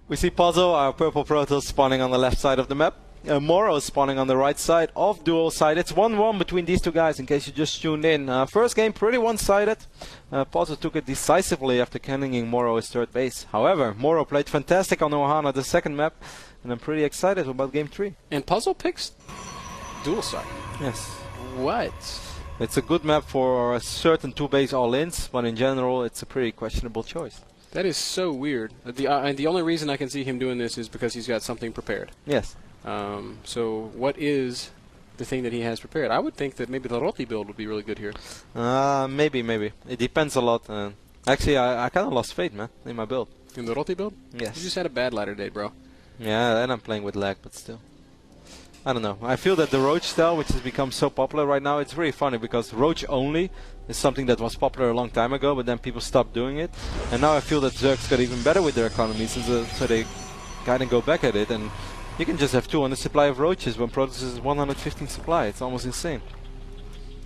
We see Puzzle, our purple Protoss, spawning on the left side of the map. Morrow spawning on the right side of dual side. It's 1-1 between these two guys, in case you just tuned in. First game pretty one-sided. Puzzle took it decisively after canning Morrow his third base. However, Morrow played fantastic on Ohana, the second map, and I'm pretty excited about game 3. And Puzzle picks dual side. Yes. What? It's a good map for a certain two-base all-ins, but in general it's a pretty questionable choice. That is so weird. The only reason I can see him doing this is because he's got something prepared. Yes. So what is the thing that he has prepared? I would think that maybe the Roti build would be really good here. Maybe. It depends a lot. Actually, I kind of lost faith, man, in my build. In the Roti build? Yes. You just had a bad ladder day, bro. Yeah, and I'm playing with lag, but still. I don't know. I feel that the Roach style, which has become so popular right now, it's really funny because Roach only is something that was popular a long time ago, but then people stopped doing it. And now I feel that Zerg's got even better with their economies, so they kind of go back at it. And you can just have 200 supply of Roaches when Protoss is 115 supply. It's almost insane.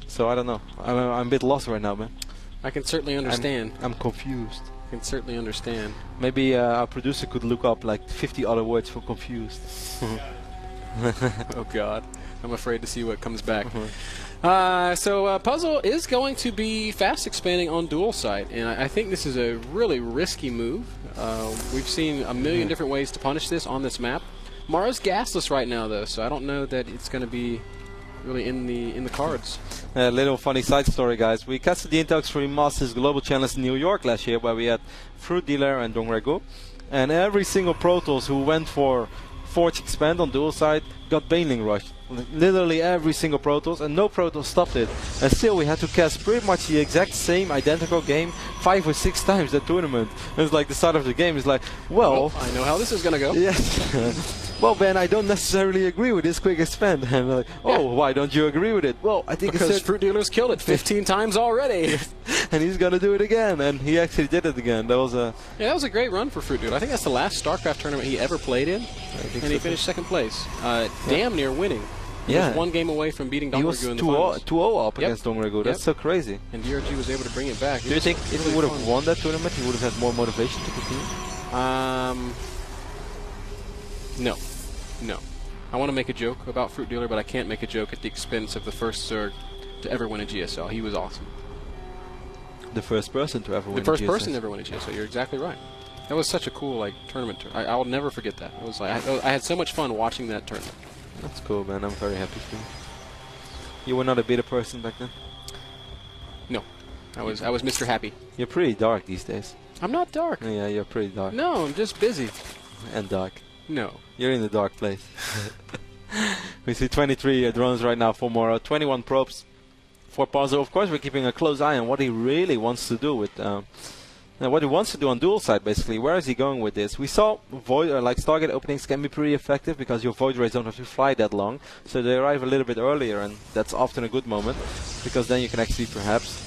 So I don't know. I'm a bit lost right now, man. I can certainly understand. I'm confused. I can certainly understand. Maybe our producer could look up like 50 other words for confused. Oh God, I'm afraid to see what comes back. So Puzzle is going to be fast expanding on dual site, and I think this is a really risky move. We've seen a million different ways to punish this on this map. Morrow's gasless right now, though, so I don't know that it's going to be really in the cards. A little funny side story, guys. We casted the Intox for Masters Global Challenge in New York last year, where we had Fruit Dealer and Dongrego, and every single Protoss who went for Forge Expand on dual side got Baneling rushed. Literally every single Protoss, and no Protoss stopped it. And still we had to cast pretty much the exact same identical game 5 or 6 times that tournament. And it's like the start of the game is like, well, I know how this is gonna go. Yes. Well, Ben, I don't necessarily agree with this quick expand. And like, oh, why don't you agree with it? Well, I think because Fruit Dealer's killed it 15 times already. And he's gonna do it again, and he actually did it again. That was a that was a great run for Fruit Dealer. I think that's the last StarCraft tournament he ever played in, and he finished second place, damn near winning. He was one game away from beating Dongregu in the finals. 2-0 up against Dongregu. That's so crazy. And DRG was able to bring it back. Do you think if he would have won that tournament, he would have had more motivation to continue? No. I want to make a joke about Fruit Dealer, but I can't make a joke at the expense of the first Zerg to ever win a GSL. He was awesome. The first person to ever win a GSL. The first person to ever win a GSL. You're exactly right. That was such a cool tournament. I will never forget that. It was like I had so much fun watching that tournament. That's cool, man. I'm very happy for you. You were not a bitter person back then? No. I was Mr. Happy. You're pretty dark these days. I'm not dark. Yeah, you're pretty dark. No, I'm just busy. And dark. No. You're in the dark place. We see 23 drones right now for Morrow, 21 probes for Puzzle. Of course, we're keeping a close eye on what he really wants to do with what he wants to do on dual side, basically. Where is he going with this? We saw Void, like Stargate openings can be pretty effective because your Void Rays don't have to fly that long, so they arrive a little bit earlier, and that's often a good moment because then you can actually perhaps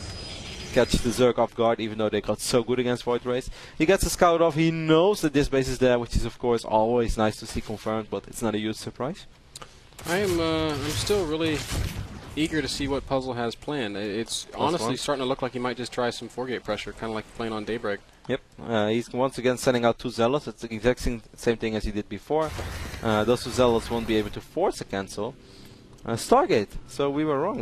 catch the Zerg off guard, even though they got so good against Void Rays. He gets a scout off. He knows that this base is there, which is of course always nice to see confirmed, but it's not a huge surprise. I'm still really eager to see what Puzzle has planned. It's honestly starting to look like he might just try some 4-gate pressure, kind of like playing on Daybreak. Yep, he's once again sending out 2 Zealots. It's the exact same thing as he did before. Those 2 Zealots won't be able to force a cancel. Stargate, so we were wrong.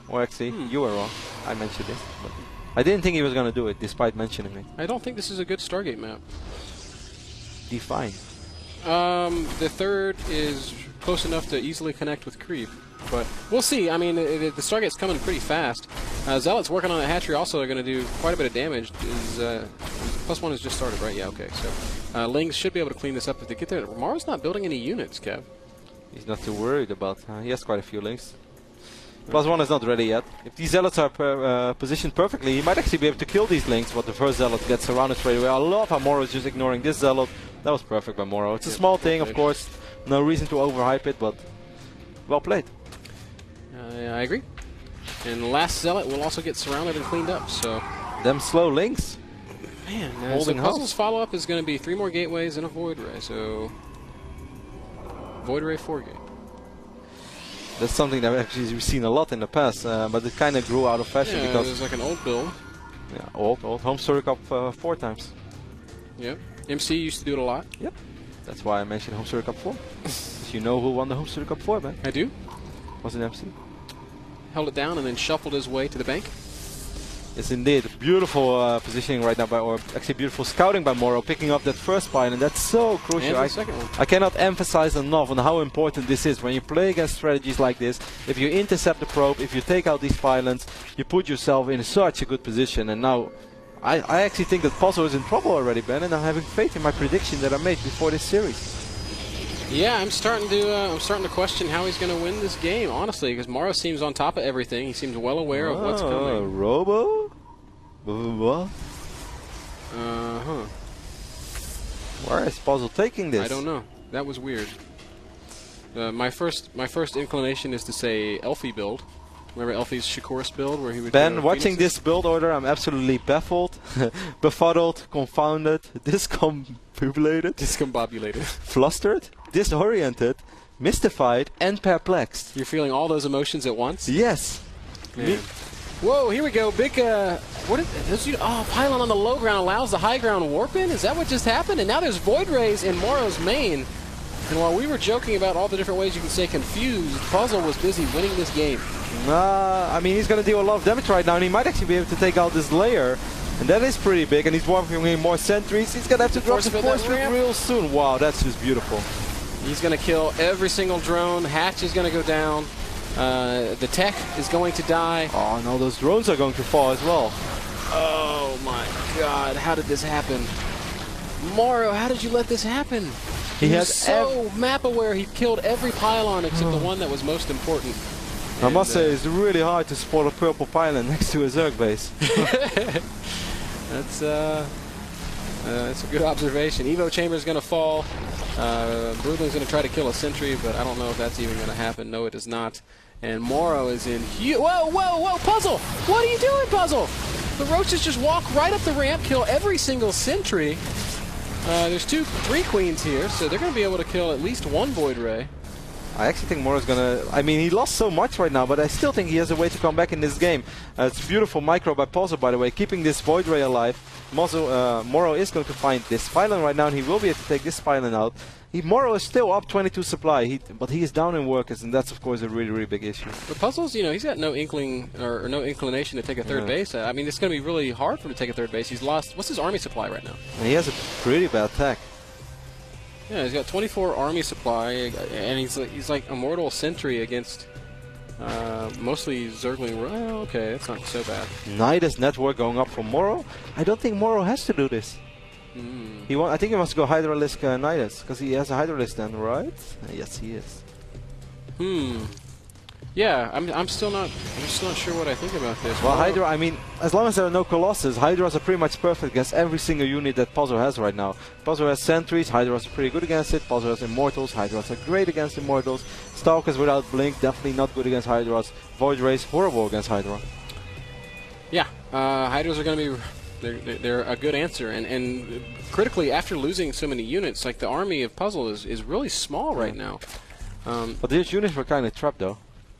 Or actually, you were wrong. I mentioned this, but I didn't think he was going to do it, despite mentioning it. I don't think this is a good Stargate map. Define. The third is close enough to easily connect with Creep, but we'll see. I mean, the Stargate's coming pretty fast. Zealots working on that hatchery also are going to do quite a bit of damage. +1 has just started, right? Yeah, okay. So Lings should be able to clean this up if they get there. Morrow's not building any units, Kev. He's not too worried about. He has quite a few Lings. +1 is not ready yet. If these Zealots are positioned perfectly, he might actually be able to kill these Lings, but the first Zealot gets surrounded straight away. I love how Morrow is just ignoring this Zealot. That was perfect by Morrow. It's a small thing, of course. No reason to overhype it, but well played. I agree. And the last Zealot will also get surrounded and cleaned up, so... Them slow Lings. Man, so Puzzle's follow-up is going to be 3 more gateways and a Void Ray, so... Void Ray 4-gate. That's something that actually we've seen a lot in the past, but it kind of grew out of fashion because... it was like an old build. Yeah, old. Home Story Cup 4 times. Yep. MC used to do it a lot. Yep. That's why I mentioned Home Studio Cup 4. You know who won the Home Studio Cup 4, man? I do. Was it MC? Held it down and then shuffled his way to the bank. Yes, indeed. Beautiful positioning right now by, or actually beautiful scouting by Morrow, picking up that first pile, and that's so crucial. And the second one. I cannot emphasize enough on how important this is. When you play against strategies like this, if you intercept the probe, if you take out these pylons, you put yourself in such a good position. And now, I actually think that Puzzle is in trouble already, Ben, and I'm having faith in my prediction that I made before this series. Yeah, I'm starting to question how he's going to win this game, honestly, because Morrow seems on top of everything. He seems well aware of what's coming. Robo? What? Where is Puzzle taking this? I don't know. That was weird. My first inclination is to say Elfie build. Remember Elfie's Shakur's build where he would. Ben, watching this build order, I'm absolutely baffled, befuddled, confounded, discombobulated, flustered, disoriented, mystified, and perplexed. You're feeling all those emotions at once? Yes. Whoa, here we go. Big, what is this? Oh, pylon on the low ground allows the high ground warp in? Is that what just happened? And now there's Void Rays in Morrow's main. And while we were joking about all the different ways you can stay confused, Puzzle was busy winning this game. I mean, he's going to deal a lot of damage right now, and he might actually be able to take out this layer. And that is pretty big, and he's warping in more sentries. He's going to have to drop the force field real soon. Wow, that's just beautiful. He's going to kill every single drone. Hatch is going to go down. The tech is going to die. Oh, no, those drones are going to fall as well. Oh, my God. How did this happen? Morrow, how did you let this happen? He was so map aware. He killed every pylon except the one that was most important. I must say, it's really hard to spot a purple pylon next to a Zerg base. That's a good observation. Evo Chamber is going to fall. Broodling's going to try to kill a sentry, but I don't know if that's even going to happen. No, it is not. And Morrow is in huge. Whoa, whoa, whoa, Puzzle! What are you doing, Puzzle? The roaches just walk right up the ramp, kill every single sentry. There's 3 queens here, so they're going to be able to kill at least one Void Ray. I actually think Morrow's gonna. I mean, he lost so much right now, but I still think he has a way to come back in this game. It's beautiful micro by Puzzle, by the way, keeping this Void Ray alive. Morrow is going to find this pylon right now, and he will be able to take this pylon out. Morrow is still up 22 supply, but he is down in workers, and that's of course a really, really big issue. But Puzzle's, you know, he's got no inkling or no inclination to take a third base. I mean, it's going to be really hard for him to take a third base. He's lost. What's his army supply right now? And he has a pretty bad tech. Yeah, he's got 24 army supply, and he's like Immortal Sentry against mostly Zergling. Well, okay, that's not so bad. Nidus network going up for Morrow. I don't think Morrow has to do this. I think he wants to go Hydralisk Nidus, because he has a Hydralisk then, right? Yes, he is. Yeah, I'm still not sure what I think about this. Well, Hydra, I mean, as long as there are no Colossus, Hydras are pretty much perfect against every single unit that Puzzle has right now. Puzzle has Sentries, Hydras are pretty good against it. Puzzle has Immortals, Hydras are great against Immortals. Stalkers without Blink, definitely not good against Hydras. Void Rays, horrible against Hydra. Yeah, Hydras are going to be... They're a good answer, and critically, after losing so many units, like the army of Puzzle is really small right now. But these units were kind of trapped, though.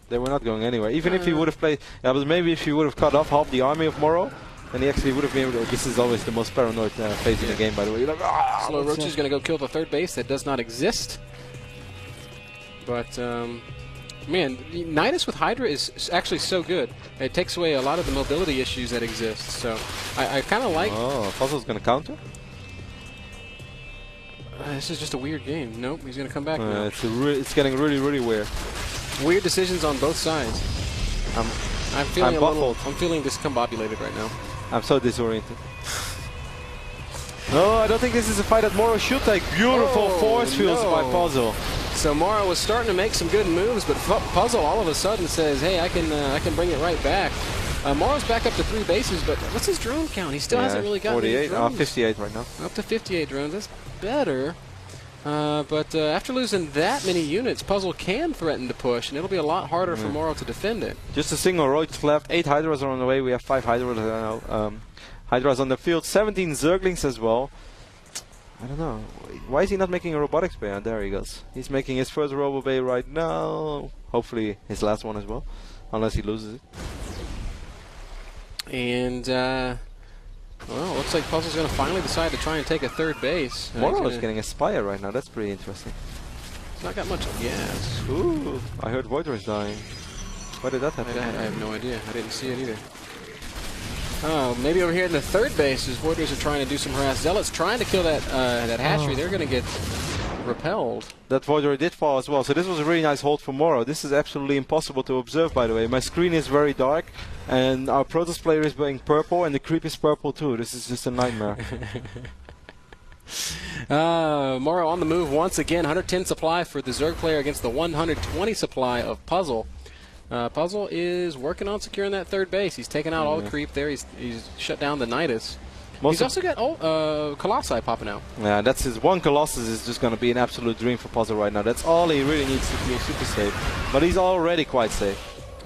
They were not going anywhere. Even if he would have played... Yeah, but maybe if he would have cut off half the army of Morrow, then he actually would have been able to... This is always the most paranoid phase in the game, by the way. You're like, Slow Roach is going to go kill the third base that does not exist. But, man, Nidus with Hydra is actually so good. It takes away a lot of the mobility issues that exist. So, I kind of like... Oh, Puzzle's going to counter? This is just a weird game. Nope, he's going to come back now. It's getting really, really weird. Weird decisions on both sides. I'm feeling discombobulated right now. I'm so disoriented. No, I don't think this is a fight that Morrow should take. Beautiful force fields by Puzzle. So Morrow was starting to make some good moves, but Puzzle all of a sudden says, "Hey, I can bring it right back." Morrow's back up to 3 bases, but what's his drone count? He still hasn't really gotten 48, 58 right now. Up to 58 drones. That's better. But after losing that many units, Puzzle can threaten to push, and it'll be a lot harder for Morrow to defend it. Just a single Roach left. 8 Hydras are on the way. We have 5 Hydras now. Hydras on the field. 17 Zerglings as well. I don't know. Why is he not making a robotics bay? Oh, there he goes. He's making his first robo bay right now. Hopefully his last one as well. Unless he loses it. And Well, looks like Puzzle's going to finally decide to try and take a third base. Morrow is getting a Spire right now. That's pretty interesting. It's not got much gas. Ooh, I heard Voidor is dying. Why did that happen? I have no idea. I didn't see it either. Oh, maybe over here in the third base, as Voidors are trying to do some harass. Zealots trying to kill that that hatchery. They're going to get repelled. That Voidor did fall as well, so this was a really nice hold for Morrow. This is absolutely impossible to observe, by the way. My screen is very dark, and our Protoss player is being purple, and the creep is purple too. This is just a nightmare. Morrow on the move once again. 110 supply for the Zerg player against the 120 supply of Puzzle. Puzzle is working on securing that third base. He's taken out all the creep there. He's shut down the Nidus. He's also got Colossi popping out. Yeah, that's his one Colossus is just going to be an absolute dream for Puzzle right now. That's all he really needs to feel super safe. But he's already quite safe.